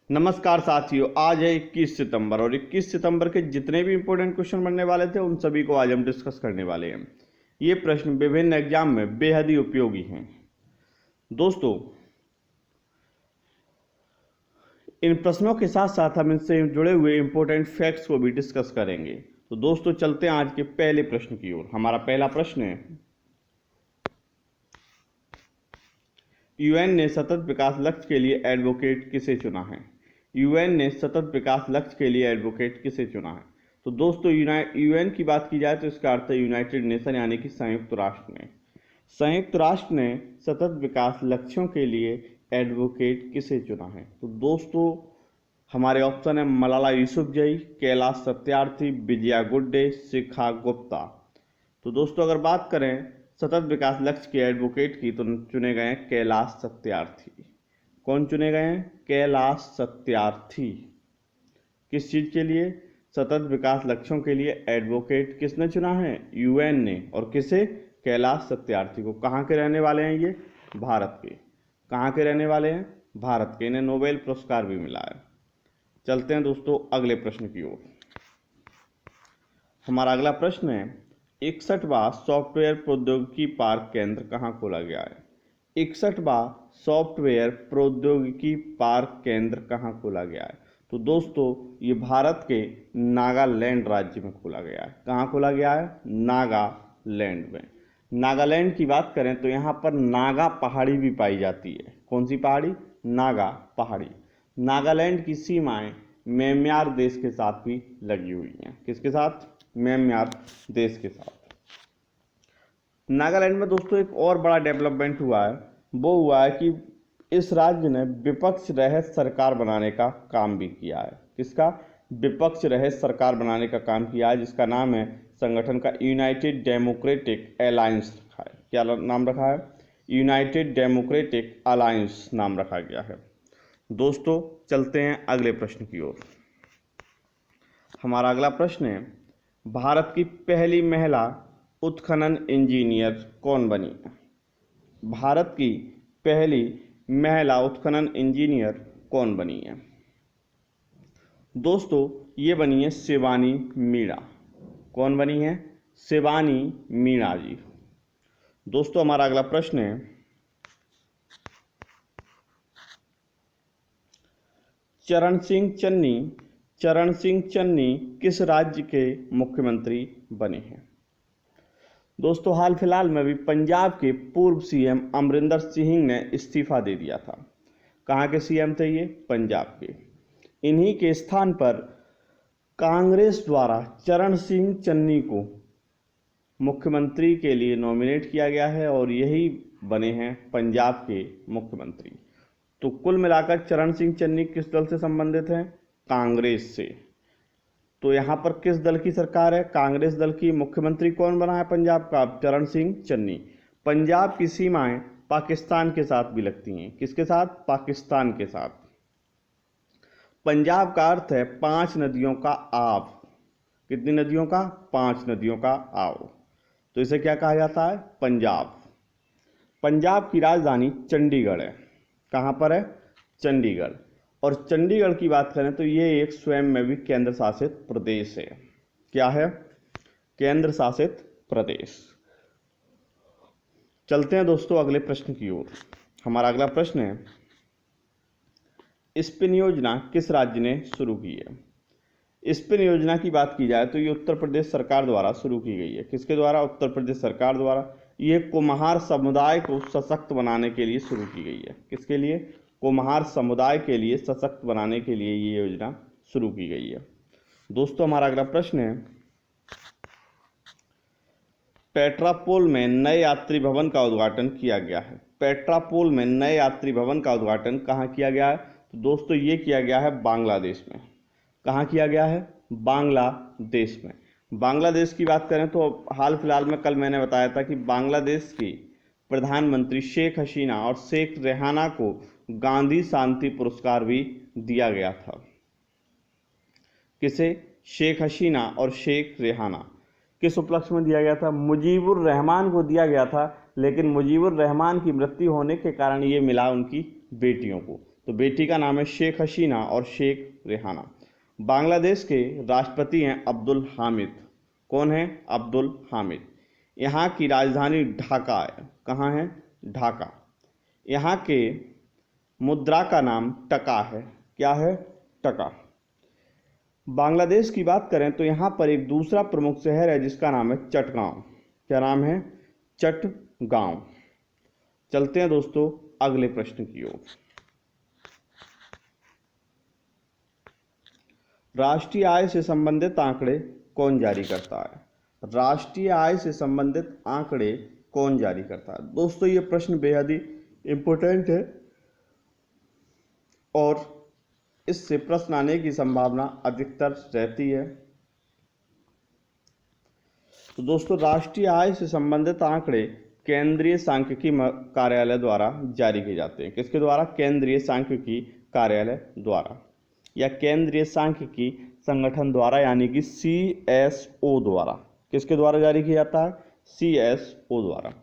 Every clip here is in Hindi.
नमस्कार साथियों, आज है 21 सितंबर और 21 सितंबर के जितने भी इंपॉर्टेंट क्वेश्चन बनने वाले थे उन सभी को आज हम डिस्कस करने वाले हैं। ये प्रश्न विभिन्न एग्जाम में बेहद ही उपयोगी हैं। दोस्तों, इन प्रश्नों के साथ साथ हम इनसे जुड़े हुए इंपॉर्टेंट फैक्ट्स को भी डिस्कस करेंगे। तो दोस्तों, चलते हैं आज के पहले प्रश्न की ओर। हमारा पहला प्रश्न है, यूएन ने सतत विकास लक्ष्य के लिए एडवोकेट किसे चुना है? यूएन ने सतत विकास लक्ष्य के लिए एडवोकेट किसे चुना है? तो दोस्तों, यूएन की बात की जाए तो इसका अर्थ है यूनाइटेड नेशन, यानी कि संयुक्त राष्ट्र ने। संयुक्त राष्ट्र ने सतत विकास लक्ष्यों के लिए एडवोकेट किसे चुना है? तो दोस्तों, हमारे ऑप्शन है मलाला यूसुफजई, कैलाश सत्यार्थी, विजया गुड्डे, शिखा गुप्ता। तो दोस्तों, अगर बात करें सतत विकास लक्ष्य के एडवोकेट की तो चुने गए हैं कैलाश सत्यार्थी। कौन चुने गए हैं? कैलाश सत्यार्थी। किस चीज के लिए? सतत विकास लक्ष्यों के लिए एडवोकेट किसने चुना है? यूएन ने। और किसे? कैलाश सत्यार्थी को। कहाँ के रहने वाले हैं ये? भारत के। कहाँ के रहने वाले हैं? भारत के। इन्हें नोबेल पुरस्कार भी मिला है। चलते हैं दोस्तों अगले प्रश्न की ओर। हमारा अगला प्रश्न है, 61वां सॉफ्टवेयर प्रौद्योगिकी पार्क केंद्र कहाँ खोला गया है? 61वां सॉफ्टवेयर प्रौद्योगिकी पार्क केंद्र कहाँ खोला गया है? तो दोस्तों, ये भारत के नागालैंड राज्य में खोला गया है। कहाँ खोला गया है? नागालैंड में। नागालैंड की बात करें तो यहाँ पर नागा पहाड़ी भी पाई जाती है। कौन सी पहाड़ी? नागा पहाड़ी। नागालैंड की सीमाएं म्यांमार देश के साथ भी लगी हुई हैं। किसके साथ? म्यांमार देश के साथ। नागालैंड में दोस्तों एक और बड़ा डेवलपमेंट हुआ है। वो हुआ है कि इस राज्य ने विपक्ष रहित सरकार बनाने का काम भी किया है। किसका? विपक्ष रहित सरकार बनाने का काम किया है, जिसका नाम है संगठन का यूनाइटेड डेमोक्रेटिक अलायंस रखा है। क्या नाम रखा है? यूनाइटेड डेमोक्रेटिक अलायंस नाम रखा गया है। दोस्तों, चलते हैं अगले प्रश्न की ओर। हमारा अगला प्रश्न है, भारत की पहली महिला उत्खनन इंजीनियर कौन बनी? भारत की पहली महिला उत्खनन इंजीनियर कौन बनी है? दोस्तों, ये बनी है शिवानी मीणा। कौन बनी है? शिवानी मीणा जी। दोस्तों, हमारा अगला प्रश्न है, चरण सिंह चन्नी किस राज्य के मुख्यमंत्री बने हैं? दोस्तों, हाल फिलहाल में भी पंजाब के पूर्व सीएम अमरिंदर सिंह ने इस्तीफा दे दिया था। कहाँ के सीएम थे ये? पंजाब के। इन्हीं के स्थान पर कांग्रेस द्वारा चरण सिंह चन्नी को मुख्यमंत्री के लिए नॉमिनेट किया गया है और यही बने हैं पंजाब के मुख्यमंत्री। तो कुल मिलाकर चरण सिंह चन्नी किस दल से संबंधित हैं? कांग्रेस से। तो यहाँ पर किस दल की सरकार है? कांग्रेस दल की। मुख्यमंत्री कौन बना है पंजाब का? चरण सिंह चन्नी। पंजाब की सीमाएं पाकिस्तान के साथ भी लगती हैं। किसके साथ? पाकिस्तान के साथ। पंजाब का अर्थ है 5 नदियों का आव। कितनी नदियों का? 5 नदियों का आव। तो इसे क्या कहा जाता है? पंजाब। पंजाब की राजधानी चंडीगढ़ है। कहाँ पर है? चंडीगढ़। और चंडीगढ़ की बात करें तो ये एक स्वयं में भी केंद्र शासित प्रदेश है। क्या है? केंद्र शासित प्रदेश। चलते हैं दोस्तों अगले प्रश्न की ओर। हमारा अगला प्रश्न है, स्पिन योजना किस राज्य ने शुरू की है? स्पिन योजना की बात की जाए तो ये उत्तर प्रदेश सरकार द्वारा शुरू की गई है। किसके द्वारा? उत्तर प्रदेश सरकार द्वारा। ये कुम्हार समुदाय को सशक्त बनाने के लिए शुरू की गई है। किसके लिए? कुम्हार समुदाय के लिए सशक्त बनाने के लिए ये योजना शुरू की गई है। दोस्तों, हमारा अगला प्रश्न है, पेट्रापोल में नए यात्री भवन का उद्घाटन किया गया है। पेट्रापोल में नए यात्री भवन का उद्घाटन कहाँ किया गया है? तो दोस्तों, ये किया गया है बांग्लादेश में। कहाँ किया गया है? बांग्लादेश में। बांग्लादेश की बात करें तो हाल फिलहाल में कल मैंने बताया था कि बांग्लादेश की प्रधानमंत्री शेख हसीना और शेख रेहाना को गांधी शांति पुरस्कार भी दिया गया था। किसे? शेख हसीना और शेख रेहाना। किस उपलक्ष्य में दिया गया था? मुजीबुर रहमान को दिया गया था, लेकिन मुजीबुर रहमान की मृत्यु होने के कारण ये मिला उनकी बेटियों को। तो बेटी का नाम है शेख हसीना और शेख रेहाना। बांग्लादेश के राष्ट्रपति हैं अब्दुल हामिद। कौन है? अब्दुल हामिद। यहाँ की राजधानी ढाका है। कहाँ है? ढाका। यहाँ के मुद्रा का नाम टका है। क्या है? टका। बांग्लादेश की बात करें तो यहाँ पर एक दूसरा प्रमुख शहर है जिसका नाम है चटगांव। क्या नाम है? चटगांव। चलते हैं दोस्तों अगले प्रश्न की ओर। राष्ट्रीय आय से संबंधित आंकड़े कौन जारी करता है? राष्ट्रीय आय से संबंधित आंकड़े कौन जारी करता है? दोस्तों ये प्रश्न बेहद ही इंपॉर्टेंट है और इससे प्रश्न आने की संभावना अधिकतर रहती है। तो दोस्तों राष्ट्रीय आय से संबंधित आंकड़े केंद्रीय सांख्यिकी कार्यालय द्वारा जारी किए जाते हैं। किसके द्वारा? केंद्रीय सांख्यिकी कार्यालय द्वारा या केंद्रीय सांख्यिकी संगठन द्वारा, यानी कि CSO द्वारा। किसके द्वारा जारी किया जाता है? CSO द्वारा।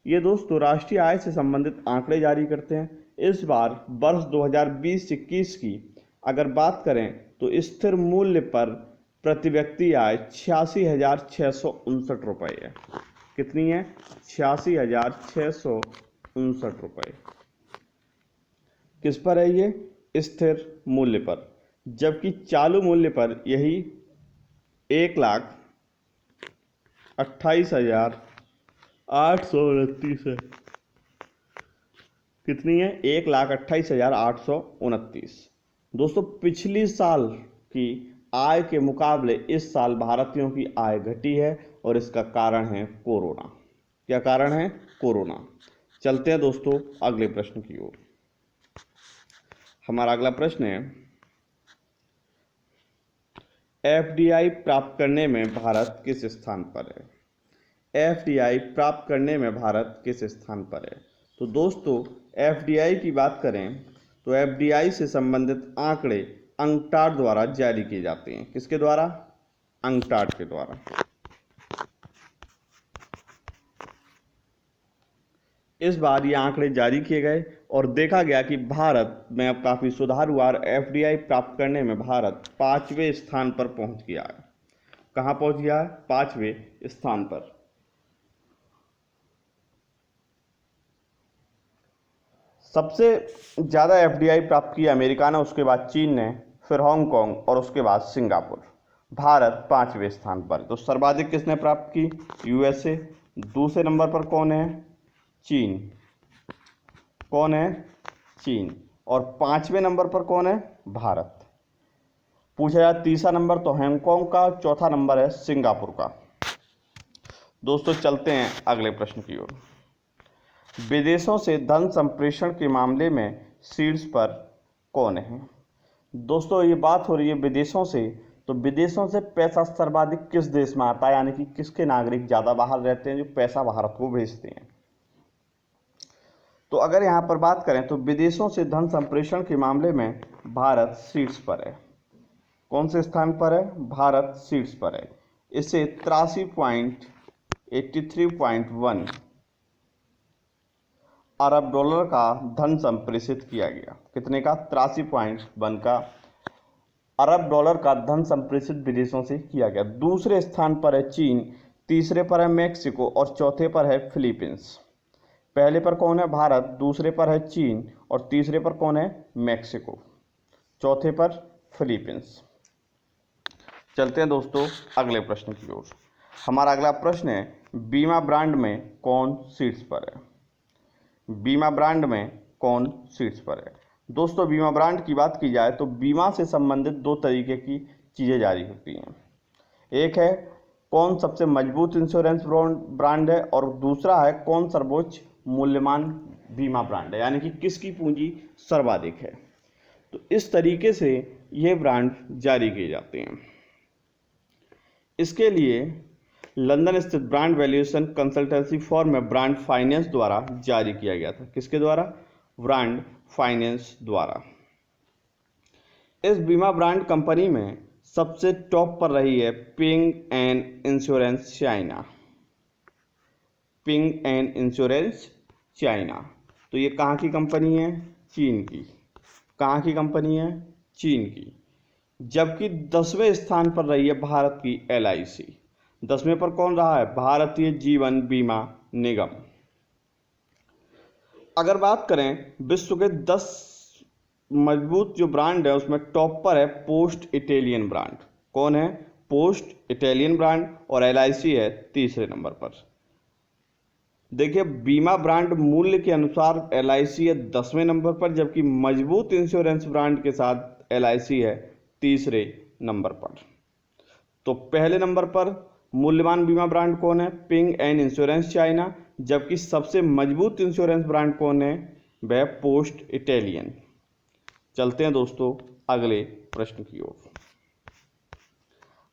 ये दोस्तों राष्ट्रीय आय से संबंधित आंकड़े जारी करते हैं। इस बार वर्ष 2020-21 की अगर बात करें तो स्थिर मूल्य पर प्रति व्यक्ति आय 86,659 रुपये है। कितनी है? 86,659 रुपये। किस पर है ये? स्थिर मूल्य पर। जबकि चालू मूल्य पर यही 1,28,829 है। कितनी है? 1,28,829। दोस्तों पिछली साल की आय के मुकाबले इस साल भारतीयों की आय घटी है और इसका कारण है कोरोना। क्या कारण है? कोरोना। चलते हैं दोस्तों अगले प्रश्न की ओर। हमारा अगला प्रश्न है FDI प्राप्त करने में भारत किस स्थान पर है? FDI प्राप्त करने में भारत किस स्थान पर है? तो दोस्तों FDI की बात करें तो FDI से संबंधित आंकड़े अंकटाड द्वारा जारी किए जाते हैं। किसके द्वारा? अंकटाड के द्वारा। इस बार ये आंकड़े जारी किए गए और देखा गया कि भारत में अब काफ़ी सुधार हुआ और FDI प्राप्त करने में भारत 5वें स्थान पर पहुंच गया है। कहाँ पहुंच गया है? 5वें स्थान पर। सबसे ज़्यादा FDI प्राप्त किया अमेरिका ने, उसके बाद चीन ने, फिर हांगकांग और उसके बाद सिंगापुर। भारत 5वें स्थान पर। तो सर्वाधिक किसने प्राप्त की? USA। दूसरे नंबर पर कौन है? चीन। कौन है? चीन। और 5वें नंबर पर कौन है? भारत। पूछा जाए तीसरा नंबर तो हांगकांग का, चौथा नंबर है सिंगापुर का। दोस्तों चलते हैं अगले प्रश्न की ओर। विदेशों से धन संप्रेषण के मामले में शीर्ष पर कौन है? दोस्तों ये बात हो रही है विदेशों से, तो विदेशों से पैसा सर्वाधिक किस देश में आता है, यानी कि किसके नागरिक ज़्यादा बाहर रहते हैं जो पैसा भारत को भेजते हैं? तो अगर यहाँ पर बात करें तो विदेशों से धन संप्रेषण के मामले में भारत शीर्ष पर है। कौन से स्थान पर है? भारत शीर्ष पर है। इसे 83.1 अरब डॉलर का धन संप्रेषित किया गया। कितने का? 83.1 का अरब डॉलर का धन संप्रेषित विदेशों से किया गया। दूसरे स्थान पर है चीन, तीसरे पर है मैक्सिको और चौथे पर है फिलीपींस। पहले पर कौन है? भारत। दूसरे पर है चीन और तीसरे पर कौन है? मैक्सिको। चौथे पर फिलीपींस। चलते हैं दोस्तों अगले प्रश्न की ओर। हमारा अगला प्रश्न है बीमा ब्रांड में कौन शीर्ष पर है? बीमा ब्रांड में कौन शीर्ष पर है? दोस्तों बीमा ब्रांड की बात की जाए तो बीमा से संबंधित दो तरीके की चीज़ें जारी होती हैं। एक है कौन सबसे मजबूत इंश्योरेंस ब्रांड है और दूसरा है कौन सर्वोच्च मूल्यवान बीमा ब्रांड है, यानी कि किसकी पूंजी सर्वाधिक है। तो इस तरीके से ये ब्रांड जारी किए जाते हैं। इसके लिए लंदन स्थित ब्रांड वैल्यूएशन कंसल्टेंसी फर्म में ब्रांड फाइनेंस द्वारा जारी किया गया था। किसके द्वारा? ब्रांड फाइनेंस द्वारा। इस बीमा ब्रांड कंपनी में सबसे टॉप पर रही है ping and insurance China. Ping and insurance China. तो ये कहाँ की कंपनी है? चीन की। कहाँ की कंपनी है? चीन की। जबकि 10वें स्थान पर रही है भारत की LIC। 10वें पर कौन रहा है? भारतीय जीवन बीमा निगम। अगर बात करें विश्व के 10 मजबूत जो ब्रांड है उसमें टॉप पर है पोस्ट इटालियन ब्रांड। कौन है? Post Italian brand. और LIC है तीसरे नंबर पर। देखिए बीमा ब्रांड मूल्य के अनुसार LIC है 10वें नंबर पर, जबकि मजबूत इंश्योरेंस ब्रांड के साथ LIC है तीसरे नंबर पर। तो पहले नंबर पर मूल्यवान बीमा ब्रांड कौन है? Ping and insurance China. जबकि सबसे मजबूत इंश्योरेंस ब्रांड कौन है? वह पोस्ट इटालियन। चलते हैं दोस्तों अगले प्रश्न की ओर।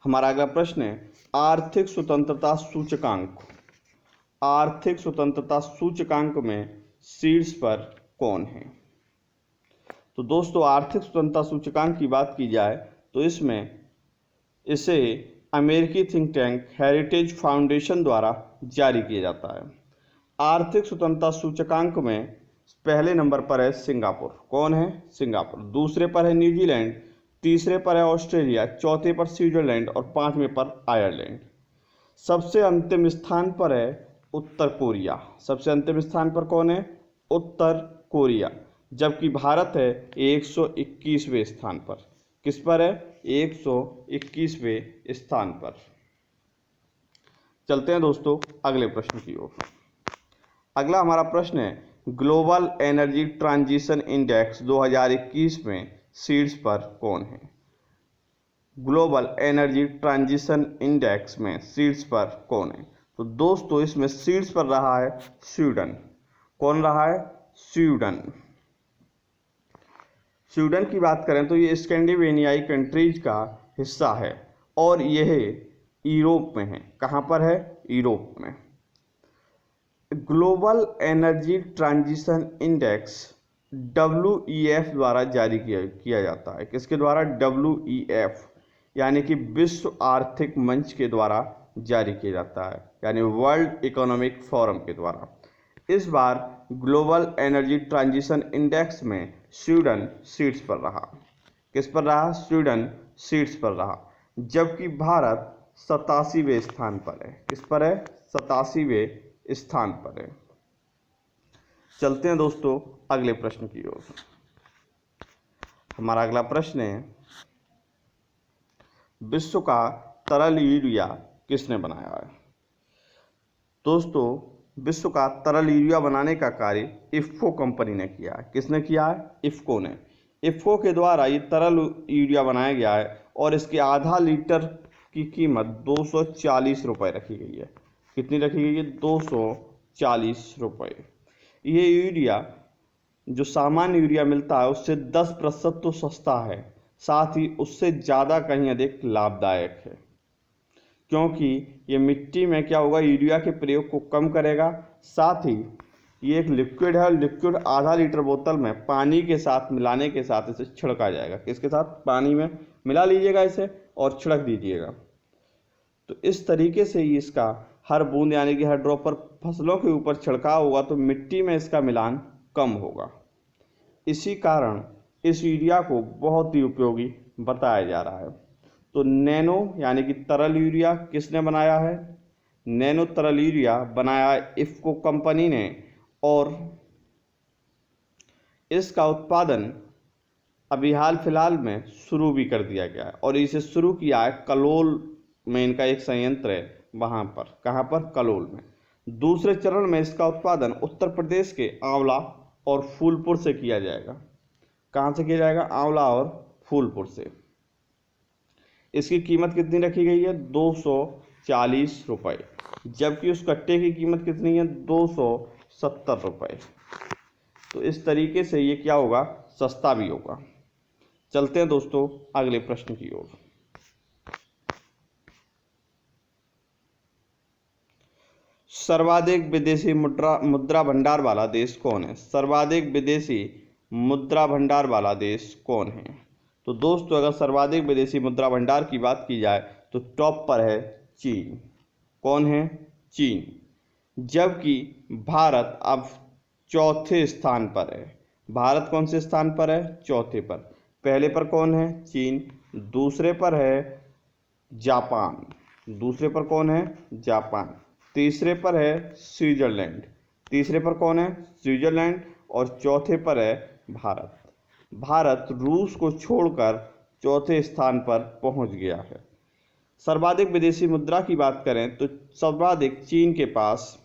हमारा अगला प्रश्न है आर्थिक स्वतंत्रता सूचकांक। आर्थिक स्वतंत्रता सूचकांक में शीर्ष पर कौन है? तो दोस्तों आर्थिक स्वतंत्रता सूचकांक की बात की जाए तो इसमें इसे अमेरिकी थिंक टैंक हेरिटेज फाउंडेशन द्वारा जारी किया जाता है। आर्थिक स्वतंत्रता सूचकांक में पहले नंबर पर है सिंगापुर। कौन है? सिंगापुर। दूसरे पर है न्यूजीलैंड, तीसरे पर है ऑस्ट्रेलिया, चौथे पर स्विट्जरलैंड और पांचवें पर आयरलैंड। सबसे अंतिम स्थान पर है उत्तर कोरिया। सबसे अंतिम स्थान पर कौन है? उत्तर कोरिया। जबकि भारत है 121वें स्थान पर। किस पर है? 121वें स्थान पर। चलते हैं दोस्तों अगले प्रश्न की ओर। अगला हमारा प्रश्न है ग्लोबल एनर्जी ट्रांजिशन इंडेक्स 2021 में शीर्ष पर कौन है? ग्लोबल एनर्जी ट्रांजिशन इंडेक्स में शीर्ष पर कौन है? तो दोस्तों इसमें शीर्ष पर रहा है स्वीडन। कौन रहा है? स्वीडन। स्वीडन की बात करें तो ये स्कैंडिनेवियाई कंट्रीज का हिस्सा है और यह यूरोप में है। कहाँ पर है? यूरोप में। Global energy transition index WEF द्वारा जारी किया जाता है। किसके द्वारा? WEF यानी कि विश्व आर्थिक मंच के द्वारा जारी किया जाता है, यानी वर्ल्ड इकोनॉमिक फोरम के द्वारा। इस बार ग्लोबल एनर्जी ट्रांजिशन इंडेक्स में स्वीडन शीर्ष पर रहा। किस पर रहा? स्वीडन शीर्ष पर रहा। जबकि भारत 87वें स्थान पर है। किस पर है? 87वें स्थान पर है। चलते हैं दोस्तों अगले प्रश्न की ओर। हमारा अगला प्रश्न है विश्व का तरल यूरिया किसने बनाया है? दोस्तों विश्व का तरल यूरिया बनाने का कार्य इफ्को कंपनी ने किया है। किसने किया है? इफ्को ने। इफ्को के द्वारा ये तरल यूरिया बनाया गया है और इसके आधा लीटर की कीमत 240 रुपये रखी गई है। कितनी रखी गई है? 240 रुपये। ये यूरिया जो सामान्य यूरिया मिलता है उससे 10% तो सस्ता है, साथ ही उससे ज़्यादा कहीं अधिक लाभदायक है, क्योंकि ये मिट्टी में क्या होगा, यूरिया के प्रयोग को कम करेगा। साथ ही ये एक लिक्विड है, लिक्विड आधा लीटर बोतल में पानी के साथ मिलाने के साथ इसे छिड़का जाएगा। किसके साथ? पानी में मिला लीजिएगा इसे और छिड़क दीजिएगा। तो इस तरीके से ही इसका हर बूंद यानी कि हर ड्रॉप पर फसलों के ऊपर छिड़काव होगा तो मिट्टी में इसका मिलान कम होगा। इसी कारण इस यूरिया को बहुत ही उपयोगी बताया जा रहा है। तो नैनो यानी कि तरल यूरिया किसने बनाया है? नैनो तरल यूरिया बनाया इफ्को कंपनी ने और इसका उत्पादन अभी हाल फिलहाल में शुरू भी कर दिया गया है और इसे शुरू किया है कलोल में। इनका एक संयंत्र है वहाँ पर। कहाँ पर? कलोल में। दूसरे चरण में इसका उत्पादन उत्तर प्रदेश के आंवला और फूलपुर से किया जाएगा। कहाँ से किया जाएगा? आंवला और फूलपुर से। इसकी कीमत कितनी रखी गई है? 240 रुपये। जबकि उस कट्टे की कीमत कितनी है? 270 रुपये। तो इस तरीके से ये क्या होगा? सस्ता भी होगा। चलते हैं दोस्तों अगले प्रश्न की ओर। सर्वाधिक विदेशी मुद्रा भंडार वाला देश कौन है? सर्वाधिक विदेशी मुद्रा भंडार वाला देश कौन है? तो दोस्तों अगर सर्वाधिक विदेशी मुद्रा भंडार की बात की जाए तो टॉप पर है चीन। कौन है? चीन। जबकि भारत अब चौथे स्थान पर है। भारत कौन से स्थान पर है? चौथे पर। पहले पर कौन है? चीन। दूसरे पर है जापान। दूसरे पर कौन है? जापान। तीसरे पर है स्विट्जरलैंड। तीसरे पर कौन है? स्विट्जरलैंड। और चौथे पर है भारत। भारत रूस को छोड़कर चौथे स्थान पर पहुंच गया है। सर्वाधिक विदेशी मुद्रा की बात करें तो सर्वाधिक चीन के पास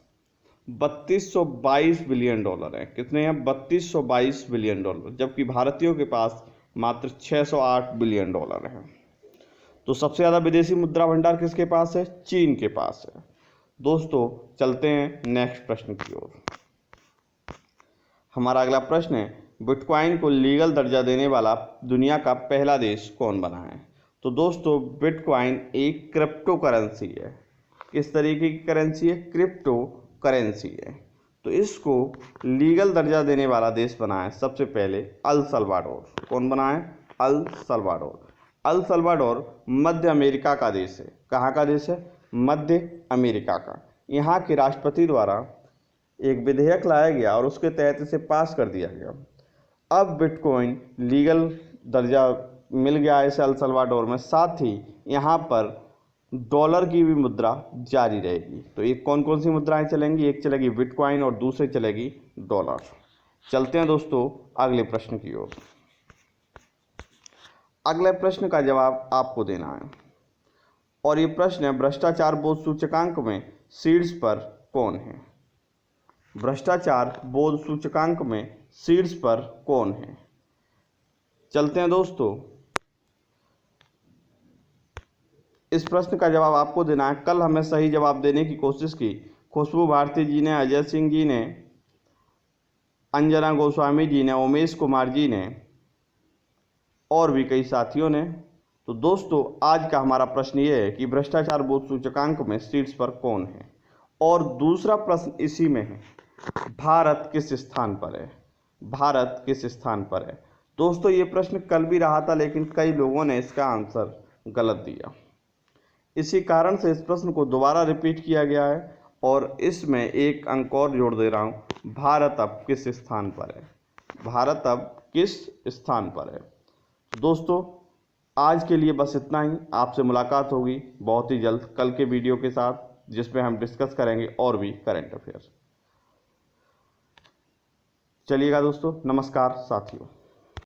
3222 बिलियन डॉलर है। कितने हैं? 3222 बिलियन डॉलर, जबकि भारतीयों के पास मात्र 608 बिलियन डॉलर है। तो सबसे ज़्यादा विदेशी मुद्रा भंडार किसके पास है? चीन के पास है। दोस्तों चलते हैं नेक्स्ट प्रश्न की ओर। हमारा अगला प्रश्न है, बिटकॉइन को लीगल दर्जा देने वाला दुनिया का पहला देश कौन बना है? तो दोस्तों बिटकॉइन एक क्रिप्टो करेंसी है। किस तरीके की करेंसी है? क्रिप्टो करेंसी है। तो इसको लीगल दर्जा देने वाला देश बना है सबसे पहले अल सल्वाडोर। कौन बना है? El Salvador. अल सल्वाडोर मध्य अमेरिका का देश है। कहाँ का देश है? मध्य अमेरिका का। यहाँ के राष्ट्रपति द्वारा एक विधेयक लाया गया और उसके तहत इसे पास कर दिया गया। अब बिटकॉइन लीगल दर्जा मिल गया है इसे अल सल्वाडोर में, साथ ही यहाँ पर डॉलर की भी मुद्रा जारी रहेगी। तो एक कौन कौन सी मुद्राएं चलेंगी? एक चलेगी बिटकॉइन और दूसरी चलेगी डॉलर। चलते हैं दोस्तों अगले प्रश्न की ओर। अगले प्रश्न का जवाब आपको देना है और ये प्रश्न है, भ्रष्टाचार बोध सूचकांक में शीर्ष पर कौन है? भ्रष्टाचार बोध सूचकांक में शीर्ष पर कौन है? चलते हैं दोस्तों, इस प्रश्न का जवाब आपको देना है। कल हमें सही जवाब देने की कोशिश की खुशबू भारती जी ने, अजय सिंह जी ने, अंजना गोस्वामी जी ने, उमेश कुमार जी ने और भी कई साथियों ने। तो दोस्तों आज का हमारा प्रश्न ये है कि भ्रष्टाचार बोध सूचकांक में शीर्ष पर कौन है? और दूसरा प्रश्न इसी में है, भारत किस स्थान पर है? भारत किस स्थान पर है? दोस्तों ये प्रश्न कल भी रहा था, लेकिन कई लोगों ने इसका आंसर गलत दिया। इसी कारण से इस प्रश्न को दोबारा रिपीट किया गया है और इसमें एक अंक और जोड़ दे रहा हूँ, भारत अब किस स्थान पर है? भारत अब किस स्थान पर है? दोस्तों आज के लिए बस इतना ही। आपसे मुलाकात होगी बहुत ही जल्द कल के वीडियो के साथ, जिसमें हम डिस्कस करेंगे और भी करंट अफेयर्स। चलिएगा दोस्तों, नमस्कार साथियों।